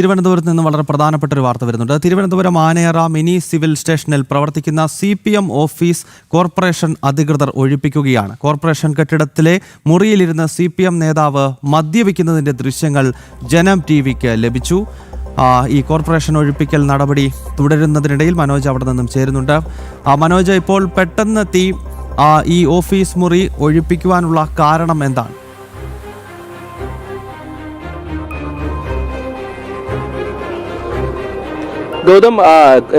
തിരുവനന്തപുരത്ത് നിന്ന് വളരെ പ്രധാനപ്പെട്ട ഒരു വാർത്ത വരുന്നുണ്ട്. തിരുവനന്തപുരം ആനയറ മിനി സിവിൽ സ്റ്റേഷനിൽ പ്രവർത്തിക്കുന്ന CPM ഓഫീസ് കോർപ്പറേഷൻ അധികൃതർ ഒഴിപ്പിക്കുകയാണ്. കോർപ്പറേഷൻ കെട്ടിടത്തിലെ മുറിയിലിരുന്ന് CPM നേതാവ് മദ്യപിക്കുന്നതിന്റെ ദൃശ്യങ്ങൾ ജനം TVക്ക് ലഭിച്ചു. ഈ കോർപ്പറേഷൻ ഒഴിപ്പിക്കൽ നടപടി തുടരുന്നതിനിടയിൽ മനോജ് അവിടെ നിന്നും ചേരുന്നുണ്ട്. മനോജ്, ഇപ്പോൾ പെട്ടെന്നെത്തി ഈ ഓഫീസ് മുറി ഒഴിപ്പിക്കുവാനുള്ള കാരണം എന്താണ്? ഗൗതം,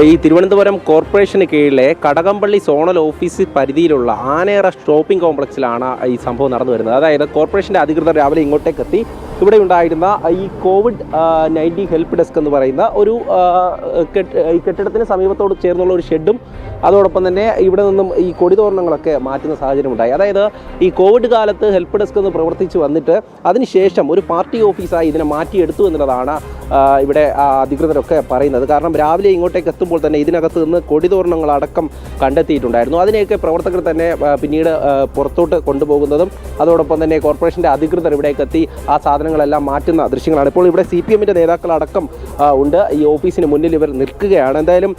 ഈ തിരുവനന്തപുരം കോർപ്പറേഷന് കീഴിലെ കടകംപള്ളി സോണൽ ഓഫീസ് പരിധിയിലുള്ള ആനയറ ഷോപ്പിംഗ് കോംപ്ലക്സിലാണ് ഈ സംഭവം നടന്നു വരുന്നത്. അതായത് കോർപ്പറേഷൻ്റെ അധികൃതർ രാവിലെ ഇങ്ങോട്ടേക്ക് എത്തി ഇവിടെ ഉണ്ടായിരുന്ന ഈ COVID-19 ഹെൽപ്പ് ഡെസ്ക് എന്ന് പറയുന്ന ഒരു ഈ കെട്ടിടത്തിന് സമീപത്തോട് ചേർന്നുള്ള ഒരു ഷെഡും അതോടൊപ്പം തന്നെ ഇവിടെ നിന്നും ഈ കൊടിതോരണങ്ങളൊക്കെ മാറ്റുന്ന സാഹചര്യം ഉണ്ടായി. അതായത് ഈ കോവിഡ് കാലത്ത് ഹെൽപ്പ് ഡെസ്ക് എന്ന് പ്രവർത്തിച്ച് വന്നിട്ട് അതിനുശേഷം ഒരു പാർട്ടി ഓഫീസായി ഇതിനെ മാറ്റിയെടുത്തു എന്നുള്ളതാണ് ഇവിടെ അധികൃതരൊക്കെ പറയുന്നത്. കാരണം രാവിലെ ഇങ്ങോട്ടേക്ക് എത്തുമ്പോൾ തന്നെ ഇതിനകത്ത് നിന്ന് കൊടിതോരണങ്ങളടക്കം കണ്ടെത്തിയിട്ടുണ്ടായിരുന്നു. അതിനെയൊക്കെ പ്രവർത്തകർ തന്നെ പിന്നീട് പുറത്തോട്ട് കൊണ്ടുപോകുന്നതും അതോടൊപ്പം തന്നെ കോർപ്പറേഷൻ്റെ അധികൃതർ ഇവിടേക്ക് എത്തി ആ സാധനങ്ങളെല്ലാം മാറ്റുന്ന ദൃശ്യങ്ങളാണ്. ഇപ്പോൾ ഇവിടെ CPMൻ്റെ നേതാക്കളടക്കം ഉണ്ട്. ഈ ഓഫീസിന് മുന്നിൽ ഇവർ നിൽക്കുകയാണ്. എന്തായാലും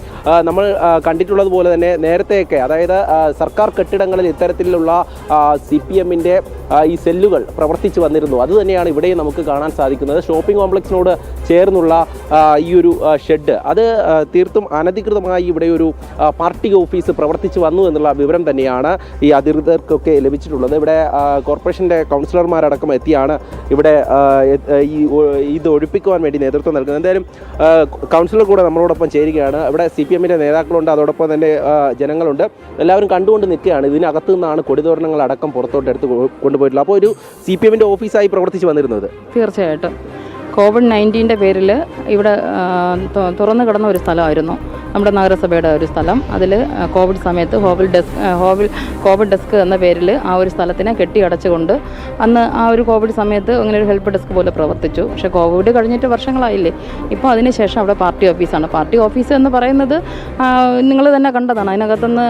നമ്മൾ കണ്ടിട്ടുള്ളതുപോലെ തന്നെ നേരത്തെയൊക്കെ, അതായത് സർക്കാർ കെട്ടിടങ്ങളിൽ ഇത്തരത്തിലുള്ള CPMൻ്റെ ഈ സെല്ലുകൾ പ്രവർത്തിച്ചു വന്നിരുന്നു. അതുതന്നെയാണ് ഇവിടെയും നമുക്ക് കാണാൻ സാധിക്കുന്നത്. ഷോപ്പിംഗ് കോംപ്ലക്സിനോട് ചേർന്നുള്ള ഈ ഒരു ഷെഡ്, അത് തീർത്തും അനധികൃതമായി ഇവിടെ ഒരു പാർട്ടി ഓഫീസ് പ്രവർത്തിച്ചു വന്നു എന്നുള്ള വിവരം തന്നെയാണ് ഈ അധികൃതർക്കൊക്കെ ലഭിച്ചിട്ടുള്ളത്. ഇവിടെ കോർപ്പറേഷൻ്റെ കൗൺസിലർമാരടക്കം എത്തിയാണ് ഇവിടെ ഇത് ഒഴിപ്പിക്കുവാൻ വേണ്ടി നേതൃത്വം നൽകുന്നത്. എന്തായാലും കൗൺസിലർ കൂടെ നമ്മളോടൊപ്പം ചേരുകയാണ്. ഇവിടെ CPMൻ്റെ നേതാക്കളുണ്ട്, അതോടൊപ്പം തന്നെ ജനങ്ങളുണ്ട്. എല്ലാവരും കണ്ടുകൊണ്ട് നിൽക്കുകയാണ്. ഇതിനകത്ത് നിന്നാണ് കൊടിതോരണങ്ങളടക്കം പുറത്തോട്ട് എടുത്ത് കൊണ്ടുപോയിട്ടുള്ളത്. അപ്പോൾ ഒരു CPMൻ്റെ ഓഫീസായി പ്രവർത്തിച്ച് വന്നിരുന്നത്. തീർച്ചയായിട്ടും COVID-19 പേരിൽ ഇവിടെ തുറന്നു കിടന്ന ഒരു സ്ഥലമായിരുന്നു നമ്മുടെ നഗരസഭയുടെ ഒരു സ്ഥലം. അതിൽ കോവിഡ് സമയത്ത് കോവിഡ് ഡെസ്ക് എന്ന പേരിൽ ആ ഒരു സ്ഥലത്തിനെ കെട്ടിയടച്ചുകൊണ്ട് അന്ന് ആ ഒരു കോവിഡ് സമയത്ത് അങ്ങനെ ഒരു ഹെൽപ്പ് ഡെസ്ക് പോലെ പ്രവർത്തിച്ചു. പക്ഷേ കോവിഡ് കഴിഞ്ഞിട്ട് വർഷങ്ങളായില്ലേ. ഇപ്പോൾ അതിന് ശേഷം അവിടെ പാർട്ടി ഓഫീസാണ്. പാർട്ടി ഓഫീസ് എന്ന് പറയുന്നത് നിങ്ങൾ തന്നെ കണ്ടതാണ്. അതിനകത്തുനിന്ന്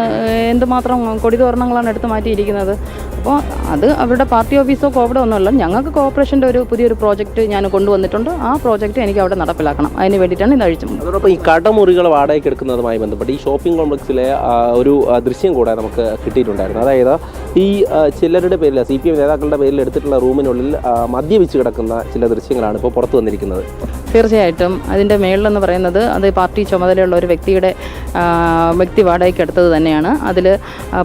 എന്തുമാത്രം കൊടിതോരണങ്ങളാണ് എടുത്തു മാറ്റിയിരിക്കുന്നത്. അപ്പോൾ അത് അവരുടെ പാർട്ടി ഓഫീസോ കോവിഡോ ഒന്നുമല്ല. ഞങ്ങൾക്ക് കോർപ്പറേഷൻ്റെ ഒരു പുതിയൊരു പ്രോജക്റ്റ് ഞാൻ കൊണ്ടുവന്നിട്ടുണ്ട്. ആ പ്രോജക്റ്റ് എനിക്ക് അവിടെ നടപ്പിലാക്കണം. അതിന് വേണ്ടിയിട്ടാണ് ഇത് അഴിച്ചു. അതോടൊപ്പം ഈ കടമുറികൾ വാടകയ്ക്ക് എടുക്കുന്നതുമായി ബന്ധപ്പെട്ട് ഈ ഷോപ്പിംഗ് കോംപ്ലക്സിലെ ഒരു ദൃശ്യം കൂടെ നമുക്ക് കിട്ടിയിട്ടുണ്ടായിരുന്നു. അതായത് ഈ ചിലരുടെ പേരിൽ, CPM നേതാക്കളുടെ പേരിൽ എടുത്തിട്ടുള്ള റൂമിനുള്ളിൽ മദ്യപിച്ച് കിടക്കുന്ന ചില ദൃശ്യങ്ങളാണ് ഇപ്പോൾ പുറത്തു വന്നിരിക്കുന്നത്. തീർച്ചയായിട്ടും അതിൻ്റെ മേളിലെന്ന് പറയുന്നത് അത് പാർട്ടി ചുമതലയുള്ള ഒരു വ്യക്തി വാടകയ്ക്ക് എടുത്തത് തന്നെയാണ്. അതിൽ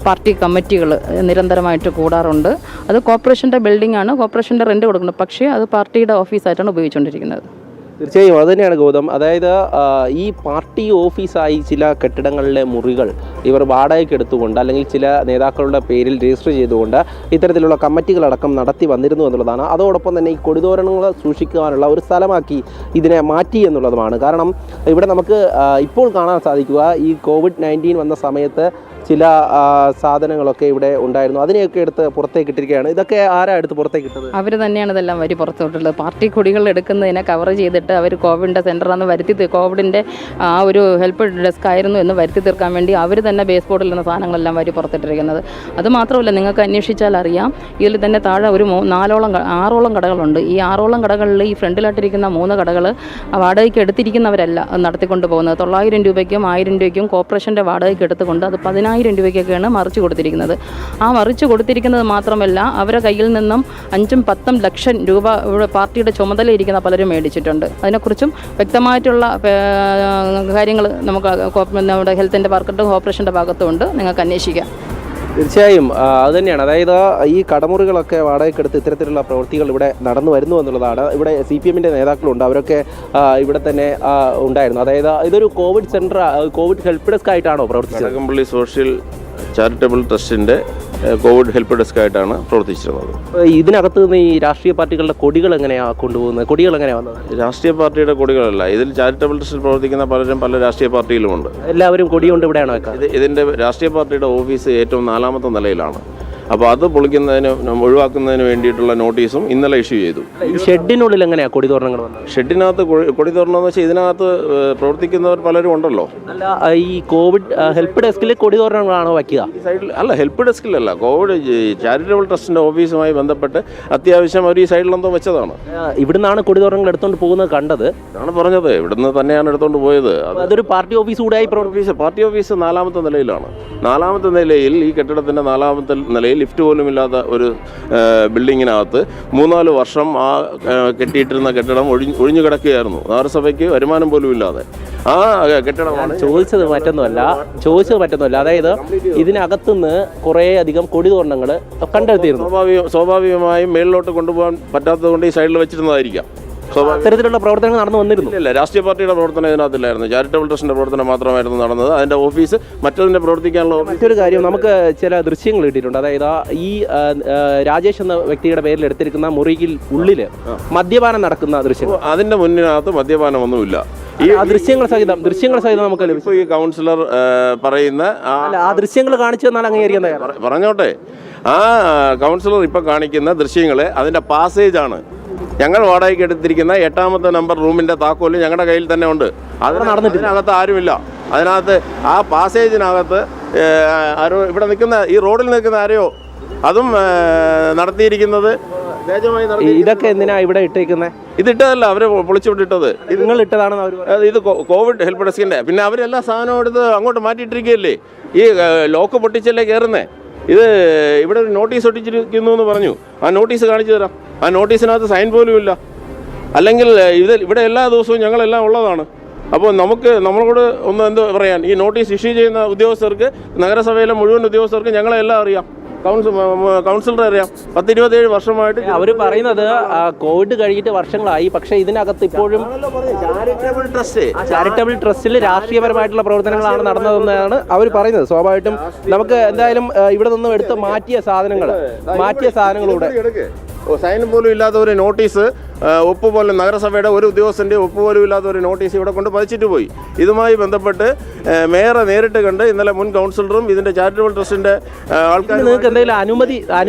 പാർട്ടി കമ്മിറ്റികൾ നിരന്തരമായിട്ട് കൂടാറുണ്ട്. അത് കോർപ്പറേഷൻ്റെ ബിൽഡിംഗ് ആണ്, കോർപ്പറേഷൻ്റെ റെൻറ്റ് കൊടുക്കുന്നത്. പക്ഷേ അത് പാർട്ടിയുടെ ഓഫീസായിട്ടാണ് ഉപയോഗിച്ചുകൊണ്ടിരിക്കുന്നത്. തീർച്ചയായും അതുതന്നെയാണ് ഗൗതം. അതായത് ഈ പാർട്ടി ഓഫീസായി ചില കെട്ടിടങ്ങളിലെ മുറികൾ ഇവർ വാടകയ്ക്ക് എടുത്തുകൊണ്ട് അല്ലെങ്കിൽ ചില നേതാക്കളുടെ പേരിൽ രജിസ്റ്റർ ചെയ്തുകൊണ്ട് ഇത്തരത്തിലുള്ള കമ്മിറ്റികളടക്കം നടത്തി വന്നിരുന്നു എന്നുള്ളതാണ്. അതോടൊപ്പം തന്നെ ഈ കൊടിതോരണങ്ങൾ സൂക്ഷിക്കുവാനുള്ള ഒരു സ്ഥലമാക്കി ഇതിനെ മാറ്റി എന്നുള്ളതുമാണ്. കാരണം ഇവിടെ നമുക്ക് ഇപ്പോൾ കാണാൻ സാധിക്കുക, ഈ COVID-19 വന്ന സമയത്ത് ചില സാധനങ്ങളൊക്കെ ഇവിടെ ഉണ്ടായിരുന്നു. അതിനെയൊക്കെ എടുത്ത് പുറത്തേക്ക് ഇട്ടിരിക്കുകയാണ്. ഇതൊക്കെ ആരാ എടുത്ത് പുറത്തേക്ക് ഇട്ടത്? അവർ തന്നെയാണ് ഇതെല്ലാം പുറത്തോട്ടുള്ളത്. പാർട്ടി കൊടികൾ എടുക്കുന്നതിനെ കവർ ചെയ്തിട്ട് അവർ കോവിഡിൻ്റെ സെൻ്ററാണെന്ന് കോവിഡിൻ്റെ ആ ഒരു ഹെൽപ്പ് ഡെസ്ക് ആയിരുന്നു എന്ന് വരുത്തി തീർക്കാൻ വേണ്ടി അവർ തന്നെ ബേസ് ബോർഡിൽ നിന്ന് സാധനങ്ങളെല്ലാം പുറത്തിട്ടിരിക്കുന്നത്. അതുമാത്രമല്ല, നിങ്ങൾക്ക് അന്വേഷിച്ചാൽ അറിയാം, ഇതിൽ തന്നെ താഴെ ഒരു 6ഓളം കടകളുണ്ട്. ഈ 6ഓളം കടകളിൽ ഈ ഫ്രണ്ടിലായിട്ടിരിക്കുന്ന 3 കടകൾ വാടകയ്ക്ക് എടുത്തിരിക്കുന്നവരല്ല നടത്തിക്കൊണ്ട് പോകുന്നത്. 900 രൂപയ്ക്കും 1000 രൂപയ്ക്കും കോർപ്പറേഷൻ്റെ വാടകയ്ക്ക് എടുത്തുകൊണ്ട് അത് 10,000 രൂപയ്ക്കൊക്കെയാണ് മറിച്ച് കൊടുത്തിരിക്കുന്നത്. ആ മറിച്ച് കൊടുത്തിരിക്കുന്നത് മാത്രമല്ല, അവരുടെ കയ്യിൽ നിന്നും 5-10 ലക്ഷം രൂപ ഇവിടെ പാർട്ടിയുടെ ചുമതലയിരിക്കുന്ന പലരും മേടിച്ചിട്ടുണ്ട്. അതിനെക്കുറിച്ചും വ്യക്തമായിട്ടുള്ള കാര്യങ്ങൾ നമുക്ക് നമ്മുടെ ഹെൽത്തിൻ്റെ ഭാഗത്തും കോർപ്പറേഷൻ്റെ ഭാഗത്തും ഉണ്ട്. നിങ്ങൾക്ക് അന്വേഷിക്കാം. തീർച്ചയായും അതുതന്നെയാണ്. അതായത് ഈ കടമുറികളൊക്കെ വാടകയ്ക്കെടുത്ത് ഇത്തരത്തിലുള്ള പ്രവൃത്തികൾ ഇവിടെ നടന്നു വരുന്നു എന്നുള്ളതാണ്. ഇവിടെ CPMൻ്റെ നേതാക്കളുണ്ട്, അവരൊക്കെ ഇവിടെ തന്നെ ഉണ്ടായിരുന്നു. അതായത് ഇതൊരു കോവിഡ് ഹെൽപ്പ് ഡെസ്ക് ആയിട്ടാണോ പ്രവർത്തിച്ചത്? കടകംപള്ളി സോഷ്യൽ ചാരിറ്റബിൾ ട്രസ്റ്റിൻ്റെ കോവിഡ് ഹെൽപ്പ് ഡെസ്ക് ആയിട്ടാണ് പ്രവർത്തിച്ചിരുന്നത്. ഇതിനകത്ത് നിന്ന് ഈ രാഷ്ട്രീയ പാർട്ടികളുടെ കൊടികൾ എങ്ങനെയാണ് കൊണ്ടുപോകുന്നത്? കൊടികൾ എങ്ങനെയാണ് വന്നത്? രാഷ്ട്രീയ പാർട്ടിയുടെ കൊടികളല്ല, ഇതിൽ ചാരിറ്റബിൾ ട്രസ്റ്റിൽ പ്രവർത്തിക്കുന്ന പലരും പല രാഷ്ട്രീയ പാർട്ടിയിലുമുണ്ട്. എല്ലാവരും കൊടി കൊണ്ട് ഇവിടെയാണ് വെക്കുക. ഇതിൻ്റെ രാഷ്ട്രീയ പാർട്ടിയുടെ ഓഫീസ് ഏറ്റവും 4ാമത്തെ നിലയിലാണ്. അപ്പോൾ അത് ഒഴിവാക്കുന്നതിന് വേണ്ടിയിട്ടുള്ള നോട്ടീസും ഇന്നലെ ഇഷ്യൂ ചെയ്തു. ഈ ഷെഡിനുള്ളിൽ എങ്ങനെയാണ് കൊടിതോരണങ്ങൾ വന്നത്? ഷെഡിനകത്ത് കൊടിതോരണം എന്ന് വെച്ചാൽ ഇതിനകത്ത് പ്രവർത്തിക്കുന്നവർ പലരും ഉണ്ടല്ലോ. അല്ല, ഈ കോവിഡ് ഹെൽപ്പ് ഡെസ്കിൽ കൊടിതോരണങ്ങളാണോ വയ്ക്കുക? ഈ സൈഡിൽ അല്ല, ഹെൽപ്പ് ഡെസ്കിലല്ല, കോവിഡ് ചാരിറ്റബിൾ ട്രസ്റ്റിൻ്റെ ഓഫീസുമായി ബന്ധപ്പെട്ട് അത്യാവശ്യം അവർ ഈ സൈഡിലെന്തോ വെച്ചതാണ്. ഇവിടുന്നാണ് കൊടിതോരണങ്ങൾ എടുത്തുകൊണ്ട് പോകുന്നത് കണ്ടത് ആണ് പറഞ്ഞത്. ഇവിടുന്ന് തന്നെയാണ് എടുത്തുകൊണ്ട് പോയത്. അതൊരു പാർട്ടി ഓഫീസ് കൂടെ ആയി. പാർട്ടി ഓഫീസ് 4ാമത്തെ നിലയിലാണ്. 4ാമത്തെ നിലയിൽ, ഈ കെട്ടിടത്തിൻ്റെ 4ാമത്തെ നിലയിൽ ലിഫ്റ്റ് പോലും ഇല്ലാത്ത ഒരു ബിൽഡിങ്ങിനകത്ത് 3-4 വർഷം ആ കെട്ടിയിട്ടിരുന്ന കെട്ടിടം ഒഴിഞ്ഞു കിടക്കുകയായിരുന്നു. നഗരസഭയ്ക്ക് വരുമാനം പോലും ഇല്ലാതെ. ആ കെട്ടിടമാണ് ചോദിച്ചത് മറ്റൊന്നുമല്ല. അതായത് ഇതിനകത്തുനിന്ന് കുറേ അധികം കൊടിതോരണങ്ങൾ കണ്ടെത്തിയിരുന്നു. സ്വാഭാവികമായും മേളിലോട്ട് കൊണ്ടുപോകാൻ പറ്റാത്തത് കൊണ്ട് ഈ സൈഡിൽ വെച്ചിരുന്നതായിരിക്കാം. അത്തരത്തിലുള്ള പ്രവർത്തനങ്ങൾ നടന്നു വന്നിരുന്നു. ഇല്ല, രാഷ്ട്രീയ പാർട്ടിയുടെ പ്രവർത്തനം ഇതിനകത്തില്ലായിരുന്നു. ചാരിറ്റബിൾ ട്രസ്റ്റിന്റെ പ്രവർത്തനം മാത്രമായിരുന്നു നടന്നത്. അതിന്റെ ഓഫീസ് മറ്റതിന്റെ പ്രവർത്തിക്കാനുള്ള. മറ്റൊരു കാര്യം, നമുക്ക് ചില ദൃശ്യങ്ങൾ കിട്ടിയിട്ടുണ്ട്. അതായത് ഈ രാജേഷ് എന്ന വ്യക്തിയുടെ പേരിൽ എടുത്തിരിക്കുന്ന മുറിയിൽ ഉള്ളിൽ മദ്യപാനം നടക്കുന്ന ദൃശ്യം. അതിന്റെ മുന്നിനകത്ത് മദ്യപാനമൊന്നുമില്ല. ഈ ദൃശ്യങ്ങൾ സഹിതം നമുക്ക് ലഭിച്ചു. ഈ കൗൺസിലർ പറയുന്ന ആ ദൃശ്യങ്ങൾ കാണിച്ചു തന്നാൽ അംഗീകരിക്കാൻ പറഞ്ഞോട്ടെ. ആ കൗൺസിലർ ഇപ്പൊ കാണിക്കുന്ന ദൃശ്യങ്ങള് അതിന്റെ പാസേജ് ആണ്. ഞങ്ങൾ വാടകയ്ക്ക് എടുത്തിരിക്കുന്ന 8ാമത്തെ നമ്പർ റൂമിന്റെ താക്കോല് ഞങ്ങളുടെ കയ്യിൽ തന്നെ ഉണ്ട്. അതിനകത്ത് ആരുമില്ല. അതിനകത്ത് ആ പാസേജിനകത്ത് ആരോ ഇവിടെ നിൽക്കുന്ന, ഈ റോഡിൽ നിൽക്കുന്ന ആരെയോ അതും നടത്തിയിരിക്കുന്നത്. ഇതൊക്കെ എന്തിനാ ഇവിടെ ഇട്ടേക്കുന്നത്? ഇതിട്ടതല്ല, അവര് പൊളിച്ചുവിട്ടിട്ടത്. നിങ്ങൾ ഇട്ടതാണെന്ന് അവർ. ഇത് കോവിഡ് ഹെൽപ്പ് ഡെസ്കിന്റെ. പിന്നെ അവരെല്ലാ സാധനവും എടുത്ത് അങ്ങോട്ട് മാറ്റിയിട്ടിരിക്കുകയല്ലേ. ഈ ലോക്ക് പൊട്ടിച്ചല്ലേ കയറുന്നേ. ഇത് ഇവിടെ ഒരു നോട്ടീസ് ഒട്ടിച്ചിരിക്കുന്നു എന്ന് പറഞ്ഞു. ആ നോട്ടീസ് കാണിച്ചു തരാം. ആ നോട്ടീസിനകത്ത് സൈൻ പോലും ഇല്ല. അല്ലെങ്കിൽ ഇവിടെ എല്ലാ ദിവസവും ഞങ്ങളെല്ലാം ഉള്ളതാണ്. അപ്പോൾ നമ്മളോട് ഒന്ന് എന്ത് പറയാൻ, ഈ നോട്ടീസ് ഇഷ്യൂ ചെയ്യുന്ന ഉദ്യോഗസ്ഥർക്ക്, നഗരസഭയിലെ മുഴുവൻ ഉദ്യോഗസ്ഥർക്ക് ഞങ്ങളെല്ലാം അറിയാം. കൗൺസിലറെ അറിയാം. 10-27 വർഷമായിട്ട് അവർ പറയുന്നത് കോവിഡ് കഴിഞ്ഞിട്ട് വർഷങ്ങളായി. പക്ഷേ ഇതിനകത്ത് ഇപ്പോഴും ചാരിറ്റബിൾ ട്രസ്റ്റിൽ രാഷ്ട്രീയപരമായിട്ടുള്ള പ്രവർത്തനങ്ങളാണ് നടന്നതെന്നാണ് അവർ പറയുന്നത്. സ്വാഭാവികമായിട്ടും നമുക്ക് എന്തായാലും ഇവിടെ നിന്നും എടുത്ത് മാറ്റിയ സാധനങ്ങളൂടെ സൈൻ പോലും ഇല്ലാത്ത ഒരു നോട്ടീസ്, ഒപ്പ് പോലും നഗരസഭയുടെ ഒരു ഉദ്യോഗസ്ഥൻ്റെ ഒപ്പ് പോലും ഇല്ലാത്ത ഒരു നോട്ടീസ് ഇവിടെ കൊണ്ട് പതിച്ചിട്ട് പോയി. ഇതുമായി ബന്ധപ്പെട്ട് മേയറെ നേരിട്ട് കണ്ട് ഇന്നലെ മുൻ കൗൺസിലറും ഇതിൻ്റെ ചാരിറ്റബിൾ ട്രസ്റ്റിൻ്റെ ആൾക്കാർ അനുമതി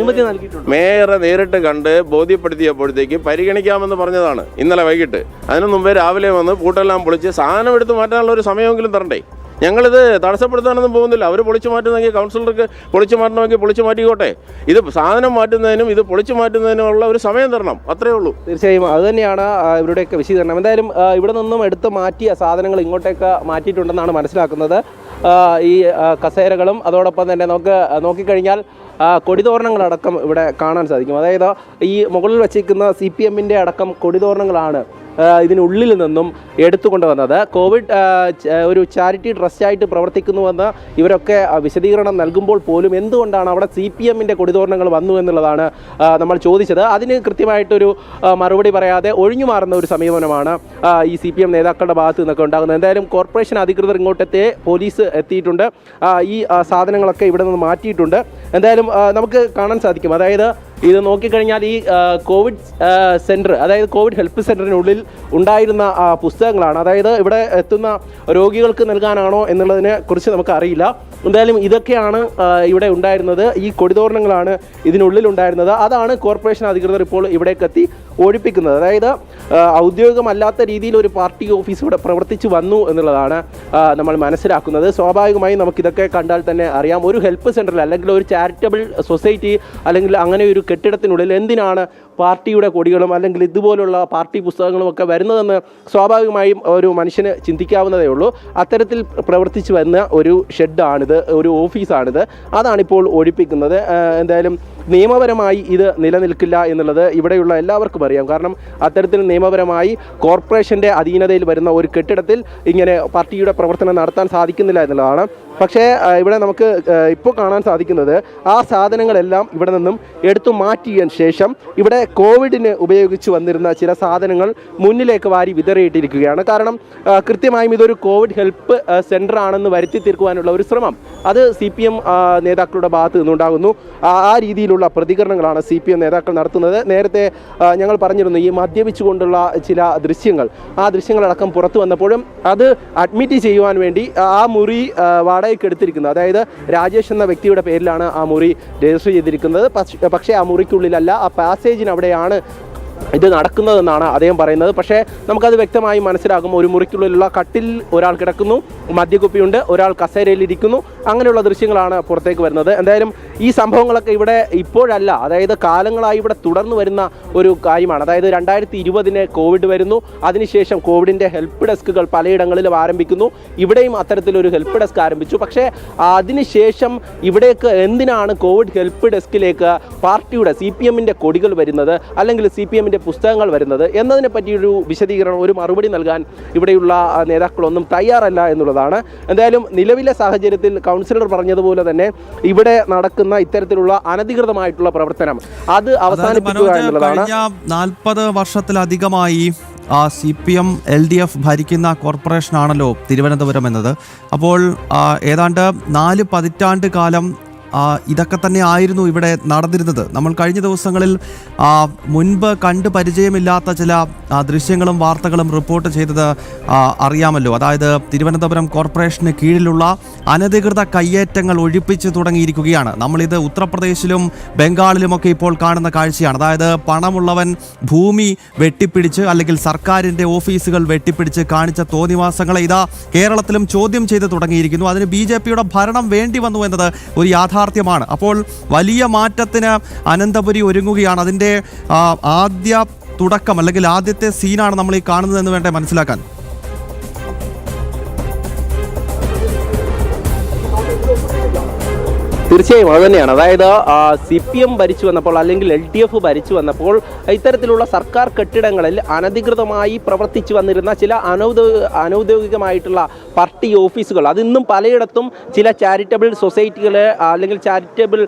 നൽകിയിട്ടുണ്ട്. മേയറെ നേരിട്ട് കണ്ട് ബോധ്യപ്പെടുത്തിയപ്പോഴത്തേക്ക് പരിഗണിക്കാമെന്ന് പറഞ്ഞതാണ് ഇന്നലെ വൈകിട്ട്. അതിനു മുമ്പേ രാവിലെ വന്ന് പൂട്ടെല്ലാം പൊളിച്ച് സാധനം എടുത്ത് മാറ്റാനുള്ള ഒരു സമയമെങ്കിലും തരണ്ടേ. ഞങ്ങളിത് തടസ്സപ്പെടുത്താനൊന്നും പോകുന്നില്ല. അവർ പൊളിച്ചു മാറ്റുന്നെങ്കിൽ, കൗൺസിലർക്ക് പൊളിച്ചു മാറ്റണമെങ്കിൽ പൊളിച്ചു മാറ്റിക്കോട്ടെ. ഇത് സാധനം മാറ്റുന്നതിനും ഇത് പൊളിച്ചു മാറ്റുന്നതിനുമുള്ള ഒരു സമയം തരണം, അത്രയേ ഉള്ളൂ. തീർച്ചയായും അതുതന്നെയാണ് ഇവരുടെയൊക്കെ വിശദീകരണം. എന്തായാലും ഇവിടെ നിന്നും എടുത്ത് മാറ്റിയ സാധനങ്ങൾ ഇങ്ങോട്ടേക്ക് മാറ്റിയിട്ടുണ്ടെന്നാണ് മനസ്സിലാക്കുന്നത്. ഈ കസേരകളും അതോടൊപ്പം തന്നെ നമുക്ക് നോക്കിക്കഴിഞ്ഞാൽ കൊടിതോരണങ്ങളടക്കം ഇവിടെ കാണാൻ സാധിക്കും. അതായത് ഈ മുകളിൽ വച്ചിരിക്കുന്ന CPM-ൻ്റെ അടക്കം കൊടിതോരണങ്ങളാണ് ഇതിനുള്ളിൽ നിന്നും എടുത്തുകൊണ്ട് വന്നത്. കോവിഡ് ഒരു ചാരിറ്റി ട്രസ്റ്റായിട്ട് പ്രവർത്തിക്കുന്നുവെന്ന് ഇവരൊക്കെ വിശദീകരണം നൽകുമ്പോൾ പോലും എന്തുകൊണ്ടാണ് അവിടെ CPM-ൻ്റെ കൊടിതോരണങ്ങൾ വന്നു എന്നുള്ളതാണ് നമ്മൾ ചോദിച്ചത്. അതിന് കൃത്യമായിട്ടൊരു മറുപടി പറയാതെ ഒഴിഞ്ഞു മാറുന്ന ഒരു സമീപനമാണ് ഈ CPM നേതാക്കളുടെ ഭാഗത്ത് നിന്നൊക്കെ ഉണ്ടാകുന്നത്. എന്തായാലും കോർപ്പറേഷൻ അധികൃതർ ഇങ്ങോട്ടത്തെ പോലീസ് എത്തിയിട്ടുണ്ട്. ഈ സാധനങ്ങളൊക്കെ ഇവിടെ നിന്ന് മാറ്റിയിട്ടുണ്ട്. എന്തായാലും നമുക്ക് കാണാൻ സാധിക്കും. അതായത് ഇത് നോക്കിക്കഴിഞ്ഞാൽ ഈ കോവിഡ് സെൻറ്റർ, അതായത് കോവിഡ് ഹെൽപ്പ് സെൻറ്ററിനുള്ളിൽ ഉണ്ടായിരുന്ന പുസ്തകങ്ങളാണ്. അതായത് ഇവിടെ എത്തുന്ന രോഗികൾക്ക് നൽകാനാണോ എന്നുള്ളതിനെ കുറിച്ച് നമുക്ക് അറിയില്ല. എന്തായാലും ഇതൊക്കെയാണ് ഇവിടെ ഉണ്ടായിരുന്നത്. ഈ കൊടിതോരണങ്ങളാണ് ഇതിനുള്ളിൽ ഉണ്ടായിരുന്നത്. അതാണ് കോർപ്പറേഷൻ അധികൃതർ ഇപ്പോൾ ഇവിടേക്ക് എത്തി ഒഴിപ്പിക്കുന്നത്. അതായത് ഔദ്യോഗികമല്ലാത്ത രീതിയിൽ ഒരു പാർട്ടി ഓഫീസ് ഇവിടെ പ്രവർത്തിച്ചു വന്നു എന്നുള്ളതാണ് നമ്മൾ മനസ്സിലാക്കുന്നത്. സ്വാഭാവികമായും നമുക്കിതൊക്കെ കണ്ടാൽ തന്നെ അറിയാം, ഒരു ഹെൽപ്പ് സെൻറ്ററിൽ അല്ലെങ്കിൽ ഒരു ചാരിറ്റബിൾ സൊസൈറ്റി അല്ലെങ്കിൽ അങ്ങനെ ഒരു കെട്ടിടത്തിനുള്ളിൽ എന്തിനാണ് പാർട്ടിയുടെ കൊടികളും അല്ലെങ്കിൽ ഇതുപോലുള്ള പാർട്ടി പുസ്തകങ്ങളും ഒക്കെ വരുന്നതെന്ന് സ്വാഭാവികമായും ഒരു മനുഷ്യന് ചിന്തിക്കാവുന്നതേ ഉള്ളൂ. അത്തരത്തിൽ പ്രവർത്തിച്ചു വന്ന ഒരു ഷെഡാണിത്, ഒരു ഓഫീസാണിത്. അതാണിപ്പോൾ ഒഴിപ്പിക്കുന്നത്. എന്തായാലും നിയമപരമായി ഇത് നിലനിൽക്കില്ല എന്നുള്ളത് ഇവിടെയുള്ള എല്ലാവർക്കും അറിയാം. കാരണം അത്തരത്തിൽ നിയമപരമായി കോർപ്പറേഷൻ്റെ അധീനതയിൽ വരുന്ന ഒരു കെട്ടിടത്തിൽ ഇങ്ങനെ പാർട്ടിയുടെ പ്രവർത്തനം നടത്താൻ സാധിക്കുന്നില്ല എന്നുള്ളതാണ്. പക്ഷേ ഇവിടെ നമുക്ക് ഇപ്പോൾ കാണാൻ സാധിക്കുന്നത് ആ സാധനങ്ങളെല്ലാം ഇവിടെ നിന്നും എടുത്തു മാറ്റിയതിന് ശേഷം ഇവിടെ കോവിഡിന് ഉപയോഗിച്ച് വന്നിരുന്ന ചില സാധനങ്ങൾ മുന്നിലേക്ക് വാരി വിതറിയിട്ടിരിക്കുകയാണ്. കാരണം കൃത്യമായും ഇതൊരു കോവിഡ് ഹെൽപ്പ് സെൻ്റർ ആണെന്ന് വരുത്തി തീർക്കുവാനുള്ള ഒരു ശ്രമം അത് CPM നേതാക്കളുടെ ഭാഗത്ത് നിന്നുണ്ടാകുന്നു. ആ രീതിയിലുള്ള രീതിയിലുള്ള പ്രതികരണങ്ങളാണ് CPM നേതാക്കൾ നടത്തുന്നത്. നേരത്തെ ഞങ്ങൾ പറഞ്ഞിരുന്നു ഈ മദ്യപിച്ചുകൊണ്ടുള്ള ചില ദൃശ്യങ്ങൾ, ആ ദൃശ്യങ്ങളടക്കം പുറത്തു വന്നപ്പോഴും അത് അഡ്മിറ്റ് ചെയ്യുവാൻ വേണ്ടി ആ മുറി വാടകയ്ക്ക് എടുത്തിരിക്കുന്നത്, അതായത് രാജേഷ് എന്ന വ്യക്തിയുടെ പേരിലാണ് ആ മുറി രജിസ്റ്റർ ചെയ്തിരിക്കുന്നത്. പക്ഷേ ആ മുറിക്കുള്ളിലല്ല, ആ പാസേജിനവിടെയാണ് ഇത് നടക്കുന്നതെന്നാണ് അദ്ദേഹം പറയുന്നത്. പക്ഷേ നമുക്കത് വ്യക്തമായി മനസ്സിലാകും. ഒരു മുറിക്കുള്ളിലുള്ള കട്ടിൽ ഒരാൾ കിടക്കുന്നു, മദ്യക്കുപ്പിയുണ്ട്, ഒരാൾ കസേരയിലിരിക്കുന്നു, അങ്ങനെയുള്ള ദൃശ്യങ്ങളാണ് പുറത്തേക്ക് വരുന്നത്. എന്തായാലും ഈ സംഭവങ്ങളൊക്കെ ഇവിടെ ഇപ്പോഴല്ല, അതായത് കാലങ്ങളായി ഇവിടെ തുടർന്നു വരുന്ന ഒരു കാര്യമാണ്. അതായത് 2020 കോവിഡ് വരുന്നു, അതിനുശേഷം കോവിഡിൻ്റെ ഹെൽപ്പ് ഡെസ്കുകൾ പലയിടങ്ങളിലും ആരംഭിക്കുന്നു. ഇവിടെയും അത്തരത്തിലൊരു ഹെൽപ്പ് ഡെസ്ക് ആരംഭിച്ചു. പക്ഷേ അതിനുശേഷം ഇവിടേക്ക് എന്തിനാണ് കോവിഡ് ഹെൽപ്പ് ഡെസ്കിലേക്ക് പാർട്ടിയുടെ CPM-ൻ്റെ കൊടികൾ വരുന്നത്, അല്ലെങ്കിൽ CPM-ൻ്റെ പുസ്തകങ്ങൾ വരുന്നത് എന്നതിനെ പറ്റിയൊരു വിശദീകരണം, ഒരു മറുപടി നൽകാൻ ഇവിടെയുള്ള നേതാക്കളൊന്നും തയ്യാറല്ല എന്നുള്ളതാണ്. എന്തായാലും നിലവിലെ സാഹചര്യത്തിൽ കൗൺസിലർ പറഞ്ഞതുപോലെ തന്നെ ഇവിടെ നടക്കുന്ന ഇത്തരത്തിലുള്ള അനധികൃതമായിട്ടുള്ള പ്രവർത്തനം അത് അവസാനിപ്പിക്കുക എന്നുള്ളതാണ്. 40 വർഷത്തിലധികമായി CPM LDF ഭരിക്കുന്ന കോർപ്പറേഷനാണല്ലോ തിരുവനന്തപുരം എന്നത്. അപ്പോൾ ഏതാണ്ട് 4 പതിറ്റാണ്ട് കാലം ഇതൊക്കെ തന്നെ ആയിരുന്നു ഇവിടെ നടന്നിരുന്നത്. നമ്മൾ കഴിഞ്ഞ ദിവസങ്ങളിൽ മുൻപ് കണ്ട് പരിചയമില്ലാത്ത ചില ദൃശ്യങ്ങളും വാർത്തകളും റിപ്പോർട്ട് ചെയ്തത് അറിയാമല്ലോ. അതായത് തിരുവനന്തപുരം കോർപ്പറേഷന് കീഴിലുള്ള അനധികൃത കയ്യേറ്റങ്ങൾ ഒഴിപ്പിച്ച് തുടങ്ങിയിരിക്കുകയാണ്. നമ്മളിത് ഉത്തർപ്രദേശിലും ബംഗാളിലുമൊക്കെ ഇപ്പോൾ കാണുന്ന കാഴ്ചയാണ്. അതായത് പണമുള്ളവൻ ഭൂമി വെട്ടിപ്പിടിച്ച്, അല്ലെങ്കിൽ സർക്കാരിൻ്റെ ഓഫീസുകൾ വെട്ടിപ്പിടിച്ച് കാണിച്ച തോന്നിവാസങ്ങളെ ഇതാ കേരളത്തിലും ചോദ്യം ചെയ്ത് തുടങ്ങിയിരിക്കുന്നു. അതിന് BJPയുടെ ഭരണം വേണ്ടി വന്നു എന്നത് ഒരു യാഥാർത്ഥ്യമാണ്. അപ്പോൾ വലിയ മാറ്റത്തിന് അനന്തപുരി ഒരുങ്ങുകയാണ്. അതിൻ്റെ ആദ്യ തുടക്കം, അല്ലെങ്കിൽ ആദ്യത്തെ സീനാണ് നമ്മൾ ഈ കാണുന്നതെന്ന് വേണ്ടേ മനസ്സിലാക്കാൻ. തീർച്ചയായും അത് തന്നെയാണ്. അതായത് CPM ഭരിച്ചു വന്നപ്പോൾ, അല്ലെങ്കിൽ LDF ഭരിച്ചു വന്നപ്പോൾ ഇത്തരത്തിലുള്ള സർക്കാർ കെട്ടിടങ്ങളിൽ അനധികൃതമായി പ്രവർത്തിച്ചു വന്നിരുന്ന ചില അനൗദ്യോഗികമായിട്ടുള്ള പാർട്ടി ഓഫീസുകൾ അതിന്നും പലയിടത്തും ചില ചാരിറ്റബിൾ സൊസൈറ്റികൾ അല്ലെങ്കിൽ ചാരിറ്റബിൾ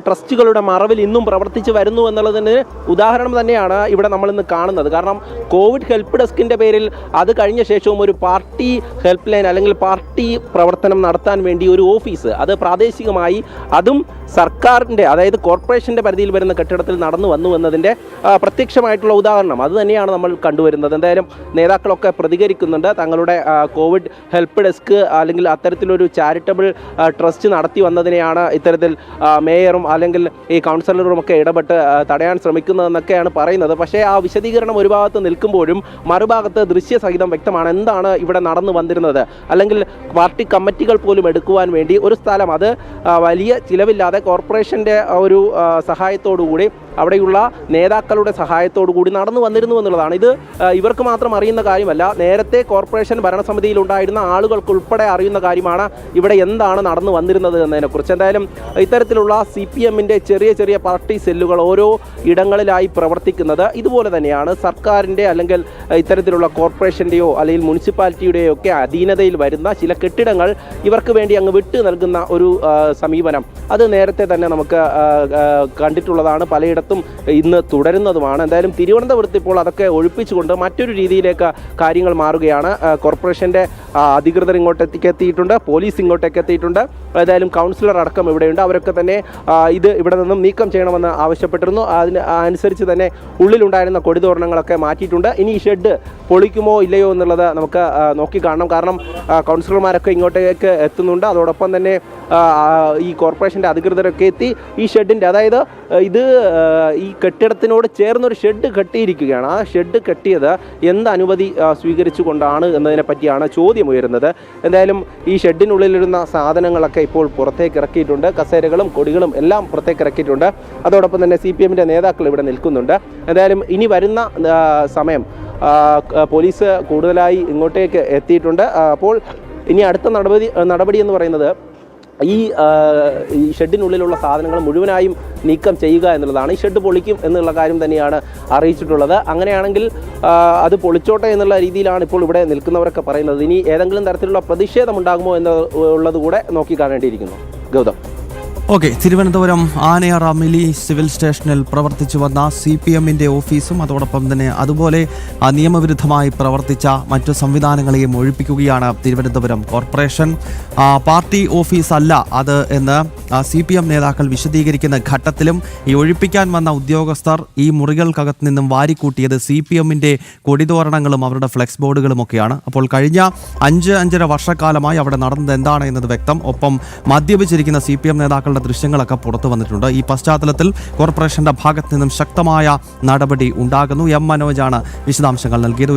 ട്രസ്റ്റുകളുടെ മറവിൽ ഇന്നും പ്രവർത്തിച്ചു വരുന്നു എന്നുള്ളതിന് ഉദാഹരണം തന്നെയാണ് ഇവിടെ നമ്മളിന്ന് കാണുന്നത്. കാരണം കോവിഡ് ഹെൽപ്പ് ഡെസ്കിൻ്റെ പേരിൽ അത് കഴിഞ്ഞ ശേഷവും ഒരു പാർട്ടി ഹെൽപ്പ് ലൈൻ അല്ലെങ്കിൽ പാർട്ടി പ്രവർത്തനം നടത്താൻ വേണ്ടി ഒരു ഓഫീസ്, അത് പ്രാദേശികമായി അതും സർക്കാരിൻ്റെ, അതായത് കോർപ്പറേഷൻ്റെ പരിധിയിൽ വരുന്ന കെട്ടിടത്തിൽ നടന്നു വന്നു എന്നതിൻ്റെ പ്രത്യക്ഷമായിട്ടുള്ള ഉദാഹരണം അത് തന്നെയാണ് നമ്മൾ കണ്ടുവരുന്നത്. എന്തായാലും നേതാക്കളൊക്കെ പ്രതികരിക്കുന്നുണ്ട്. തങ്ങളുടെ കോവിഡ് ഹെൽപ്പ് ഡെസ്ക് അല്ലെങ്കിൽ അത്തരത്തിലൊരു ചാരിറ്റബിൾ ട്രസ്റ്റ് നടത്തി വന്നതിനെയാണ് ഇത്തരത്തിൽ മേയറും അല്ലെങ്കിൽ ഈ കൗൺസിലറും ഒക്കെ ഇടപെട്ട് തടയാൻ ശ്രമിക്കുന്നതെന്നൊക്കെയാണ് പറയുന്നത്. പക്ഷേ ആ വിശദീകരണം ഒരു ഭാഗത്ത് നിൽക്കുമ്പോഴും മറുഭാഗത്ത് ദൃശ്യസഹിതം വ്യക്തമാണ് എന്താണ് ഇവിടെ നടന്നു വന്നിരുന്നത്. അല്ലെങ്കിൽ പാർട്ടി കമ്മിറ്റികൾ പോലും എടുക്കുവാൻ വേണ്ടി ഒരു സ്ഥലം, അത് വലിയ ചിലവില്ലാതെ കോർപ്പറേഷൻ്റെ ഒരു സഹായത്തോടുകൂടി, അവിടെയുള്ള നേതാക്കളുടെ സഹായത്തോടു കൂടി നടന്നു വന്നിരുന്നു എന്നുള്ളതാണ്. ഇത് ഇവർക്ക് മാത്രം അറിയുന്ന കാര്യമല്ല, നേരത്തെ കോർപ്പറേഷൻ ഭരണസമിതിയിൽ ഉണ്ടായിരുന്ന ആളുകൾക്കുൾപ്പെടെ അറിയുന്ന കാര്യമാണ് ഇവിടെ എന്താണ് നടന്നു വന്നിരുന്നത് എന്നതിനെക്കുറിച്ച്. എന്തായാലും ഇത്തരത്തിലുള്ള CPM-ൻ്റെ ചെറിയ ചെറിയ പാർട്ടി സെല്ലുകൾ ഓരോ ഇടങ്ങളിലായി പ്രവർത്തിക്കുന്നത് ഇതുപോലെ തന്നെയാണ്. സർക്കാരിൻ്റെ അല്ലെങ്കിൽ ഇത്തരത്തിലുള്ള കോർപ്പറേഷൻ്റെയോ അല്ലെങ്കിൽ മുനിസിപ്പാലിറ്റിയുടെയോ ഒക്കെ അധീനതയിൽ വരുന്ന ചില കെട്ടിടങ്ങൾ ഇവർക്ക് വേണ്ടി അങ്ങ് വിട്ടു നൽകുന്ന ഒരു സമീപനം അത് നേരത്തെ തന്നെ നമുക്ക് കണ്ടിട്ടുള്ളതാണ്, പലയിടത്തും ഇന്ന് തുടരുന്നതുമാണ്. എന്തായാലും തിരുവനന്തപുരത്ത് ഇപ്പോൾ അതൊക്കെ ഒഴിപ്പിച്ചുകൊണ്ട് മറ്റൊരു രീതിയിലേക്ക് കാര്യങ്ങൾ മാറുകയാണ്. കോർപ്പറേഷൻ്റെ അധികൃതർ ഇങ്ങോട്ടേക്ക് എത്തിയിട്ടുണ്ട്, പോലീസ് ഇങ്ങോട്ടേക്ക് എത്തിയിട്ടുണ്ട്. ഏതായാലും കൗൺസിലർ അടക്കം ഇവിടെയുണ്ട്. അവരൊക്കെ തന്നെ ഇത് ഇവിടെ നിന്നും നീക്കം ചെയ്യണമെന്ന് ആവശ്യപ്പെട്ടിരുന്നു. അനുസരിച്ച് തന്നെ ഉള്ളിലുണ്ടായിരുന്ന കൊടിതോരണങ്ങളൊക്കെ മാറ്റിയിട്ടുണ്ട്. ഇനി ഈ ഷെഡ് പൊളിക്കുമോ ഇല്ലയോ എന്നുള്ളത് നമുക്ക് നോക്കിക്കാണണം. കാരണം കൗൺസിലർമാരൊക്കെ ഇങ്ങോട്ടേക്ക് എത്തുന്നുണ്ട്. അതോടൊപ്പം തന്നെ ഈ കോർപ്പറേഷൻ്റെ അധികൃതരൊക്കെ എത്തി ഈ ഷെഡിൻ്റെ, അതായത് ഇത് ഈ കെട്ടിടത്തിനോട് ചേർന്നൊരു ഷെഡ് കെട്ടിയിരിക്കുകയാണ്. ആ ഷെഡ് കെട്ടിയത് എന്ത് അനുമതി സ്വീകരിച്ചു കൊണ്ടാണ് എന്നതിനെ പറ്റിയാണ് ചോദ്യം ഉയരുന്നത്. എന്തായാലും ഈ ഷെഡിനുള്ളിലിരുന്ന സാധനങ്ങളൊക്കെ ഇപ്പോൾ പുറത്തേക്ക് ഇറക്കിയിട്ടുണ്ട്. കസേരകളും കൊടികളും എല്ലാം പുറത്തേക്ക് ഇറക്കിയിട്ടുണ്ട്. അതോടൊപ്പം തന്നെ CPM-ൻ്റെ നേതാക്കൾ ഇവിടെ നിൽക്കുന്നുണ്ട്. എന്തായാലും ഇനി വരുന്ന സമയം പോലീസ് കൂടുതലായി ഇങ്ങോട്ടേക്ക് എത്തിയിട്ടുണ്ട്. അപ്പോൾ ഇനി അടുത്ത നടപടി എന്ന് പറയുന്നത് ഈ ഷെഡിനുള്ളിലുള്ള സാധനങ്ങൾ മുഴുവനായും നീക്കം ചെയ്യുക എന്നുള്ളതാണ്. ഈ ഷെഡ് പൊളിക്കും എന്നുള്ള കാര്യം തന്നെയാണ് അറിയിച്ചിട്ടുള്ളത്. അങ്ങനെയാണെങ്കിൽ അത് പൊളിച്ചോട്ടെ എന്നുള്ള രീതിയിലാണ് ഇപ്പോൾ ഇവിടെ നിൽക്കുന്നവരൊക്കെ പറയുന്നത്. ഇനി ഏതെങ്കിലും തരത്തിലുള്ള പ്രതിഷേധം ഉണ്ടാകുമോ എന്നുള്ളത് കൂടെ നോക്കി കാണേണ്ടിയിരിക്കുന്നു. ഗൗതം. ഓക്കെ, തിരുവനന്തപുരം ആനയറ മിലി സിവിൽ സ്റ്റേഷനിൽ പ്രവർത്തിച്ചു വന്ന CPM-ന്റെ ഓഫീസും അതോടൊപ്പം തന്നെ അതുപോലെ നിയമവിരുദ്ധമായി പ്രവർത്തിച്ച മറ്റു സംവിധാനങ്ങളെയും ഒഴിപ്പിക്കുകയാണ് തിരുവനന്തപുരം കോർപ്പറേഷൻ. പാർട്ടി ഓഫീസ് അല്ല അത് എന്ന് CPM നേതാക്കൾ വിശദീകരിക്കുന്ന ഘട്ടത്തിലും ഈ ഒഴിപ്പിക്കാൻ വന്ന ഉദ്യോഗസ്ഥർ ഈ മുറികൾക്കകത്ത് നിന്നും വാരിക്കൂട്ടിയത് CPM-ന്റെ കൊടിതോരണങ്ങളും അവരുടെ ഫ്ലെക്സ് ബോർഡുകളുമൊക്കെയാണ്. അപ്പോൾ കഴിഞ്ഞ 5-5.5 വർഷക്കാലമായി അവിടെ നടന്നത് എന്താണ് എന്നത് വ്യക്തം. ഒപ്പം മദ്യപിച്ചിരിക്കുന്ന CPM നേതാക്കളുടെ ദൃശ്യങ്ങളൊക്കെ പുറത്തു വന്നിട്ടുണ്ട്. ഈ പശ്ചാത്തലത്തിൽ കോർപ്പറേഷന്റെ ഭാഗത്ത് നിന്നും ശക്തമായ നടപടി ഉണ്ടാകുന്നു. M. മനോജാണ് വിശദാംശങ്ങൾ നൽകിയത്.